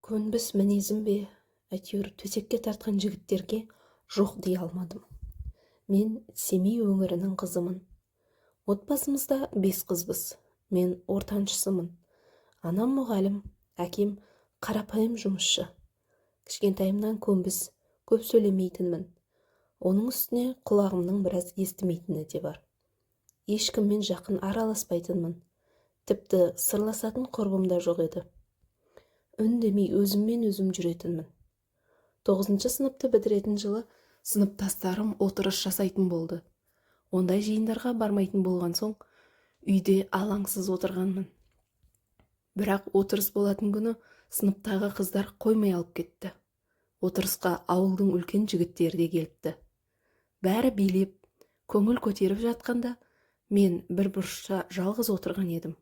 Көнбіс мінезім бе, әйтеуір төсекке тартқан жігіттерге жоқ дей алмадым. Мен Семей өңірінің қызымын. Отбасымызда 5 қызбыз. Мен ортаншысымын. Анам мұғалім, әкем қарапайым жұмысшы. Кішкентайымнан көнбіс, көп сөйлемейтінмін. Оның үстіне құлағымның біраз естімейтіні де бар. Ешкіммен жақын араласпайтынмын. Тіпті сырласатын құрбым да жоқ еді. Үндемей өзіммен өзім жүретінмін. 9 сыныпты бітіретін жылы сыныптастарым отырыс жасайтын болды. Ондай жиындарға бармайтын болған соң, үйде алаңсыз отырғанмын. Бірақ отырыс болатын күні сыныптағы қыздар қоймай алып кетті. Отырысқа ауылдың үлкен жігіттері де келіпті. Бәрі билеп, көңіл көтеріп жатқанда, мен бір бұрышта жалғыз отырған едім.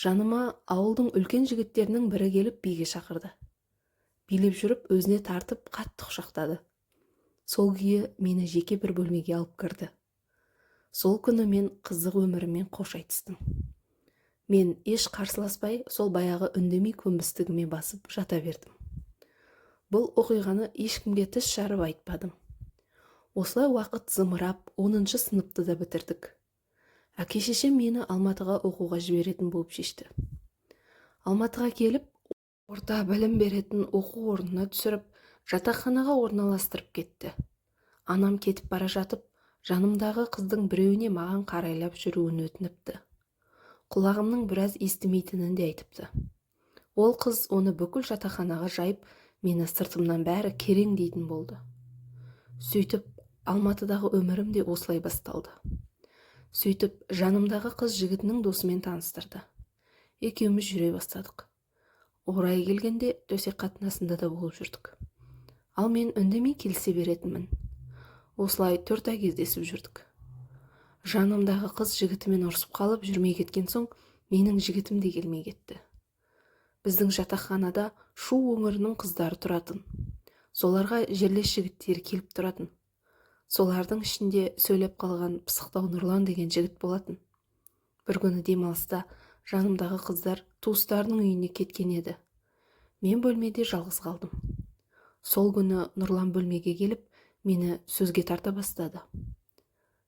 Жаныма ауылдың үлкен жігіттерінің бірі келіп биге шақырды. Билеп жүріп өзіне тартып қатты құшақтады. Сол күйі мені жеке бір бөлмеге алып кірді. Сол күні мен қызық өміріммен қош айтыстым. Мен еш қарсыласпай, сол баяғы үндемей көнбістігіме басып жата бердім. Бұл оқиғаны ешкімге тіс жарып айтпадым. Осылай уақыт зымырап 10 сыныпты да бітірдік. Әке-шешем мені Алматыға оқуға жіберетін болып шешті. Алматыға келіп, орта білім беретін оқу орнына түсіріп, жатақханаға орналастырып кетті. Анам кетіп бара жатып, жанымдағы қыздың біреуіне маған қарайлап жүруін өтініпті. Құлағымның біраз естімейтінін де айтыпты. Ол қыз оны бүкіл жатақханаға жайып, мені сыртымнан бәрі керең дейтін болды. Сөйтіп, Алматыдағы өмірім де осылай басталды. Сөйтіп, жанымдағы қыз жігітінің досымен таныстырды. Екеуміз жүре бастадық. Орай келгенде төсек қатынасында да болып жүрдік. Ал мен үндемей келісе беретінмін. Осылай 4 ай кездесіп жүрдік. Жанымдағы қыз жігітімен ұрсып қалып жүрмей кеткен соң, менің жігітім де келмей кетті. Біздің жатақханада Шу өңірінің қыздары тұратын. Соларға жерлес жігіттер келіп тұратын. Солардың ішінде сөйлеп қалған пысықтау Нұрлан деген жігіт болатын. Бір күні демалыста жанымдағы қыздар туыстарының үйіне кеткен еді. Мен бөлмеде жалғыз қалдым. Сол күні Нұрлан бөлмеге келіп, мені сөзге тарта бастады.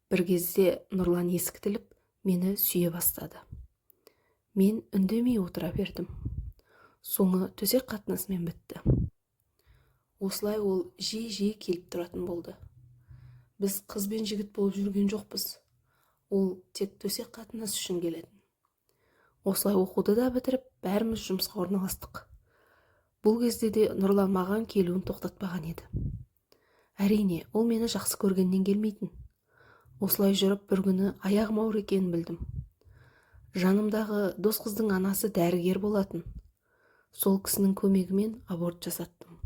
Бір кезде Нұрлан есікті тіліп, мені сүйе бастады. Мен үндемей отыра бердім. Соңы төсек қатынасымен бітті. Осылай ол жиі келіп тұратын болды. Біз қыз бен жігіт болып жүрген жоқпыз. Ол тек төсек қатынас үшін келетін. Осылай оқуды да бітіріп, бәріміз жұмысқа орналастық. Бұл кезде де Нұрлан маған келуін тоқтатпаған еді. Әрине, ол мені жақсы көргеннен келмейтін. Осылай жүріп бір күні аяғым ауыр екенін білдім. Жанымдағы дос қыздың анасы дәрігер болатын. Сол кісінің көмегімен аборт жасаттым.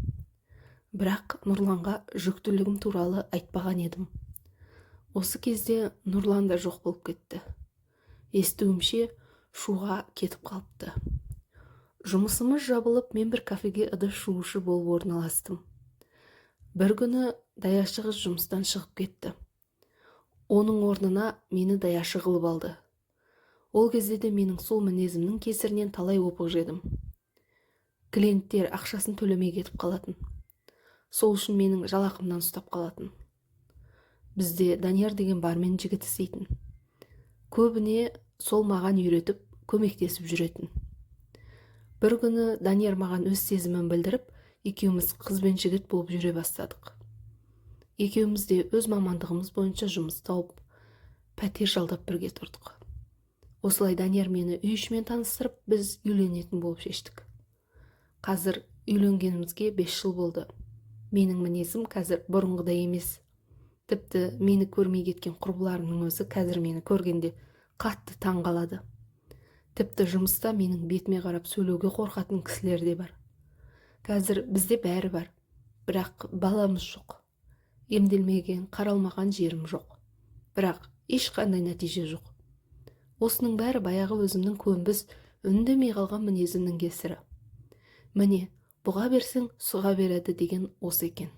Бірақ Нұрланға жүктілігім туралы айтпаған едім. Осы кезде Нұрлан да жоқ болып кетті. Естуімше, Шуға кетіп қалыпты. Жұмысымыз жабылып, мен бір кафеге ыдыс жуушы болып орналастым. Бір күні даяшы қыз жұмыстан шығып кетті. Оның орнына мені даяшы қылып алды. Ол кезде де менің сол мінезімнің кесірінен талай опық жедім. Клиенттер ақшасын төлемей кетіп қалатын. Сол үшін менің жалақымнан ұстап қалатын. Бізде Данияр деген бармен жігіт істейтін. Көбіне сол маған үйретіп, көмектесіп жүретін. Бір күні Данияр маған өз сезімін білдіріп, екеуміз қыз бен жігіт болып жүре бастадық. Екеуміз де өз мамандығымыз бойынша жұмыс тауып, пәтер жалдап бірге тұрдық. Осылай Данияр мені үй ішімен таныстырып, біз үйленетін болып шештік. Қазір үйленгенімізге 5 жыл болды. Менің мінезім қазір бұрынғыдай емес. Тіпті мені көрмей кеткен құрбыларымның өзі қазір мені көргенде қатты таң қалады. Тіпті жұмыста менің бетіме қарап сөйлеуге қорқатын кісілер де бар. Қазір бізде бәрі бар, бірақ баламыз жоқ. Емделмеген, қаралмаған жерім жоқ. Бірақ ешқандай нәтиже жоқ. Осының бәрі баяғы өзімнің көнбіс, үндемей қалған мінезімнің кесірі. Міне, бұға берсең, сұға береді деген осы екен.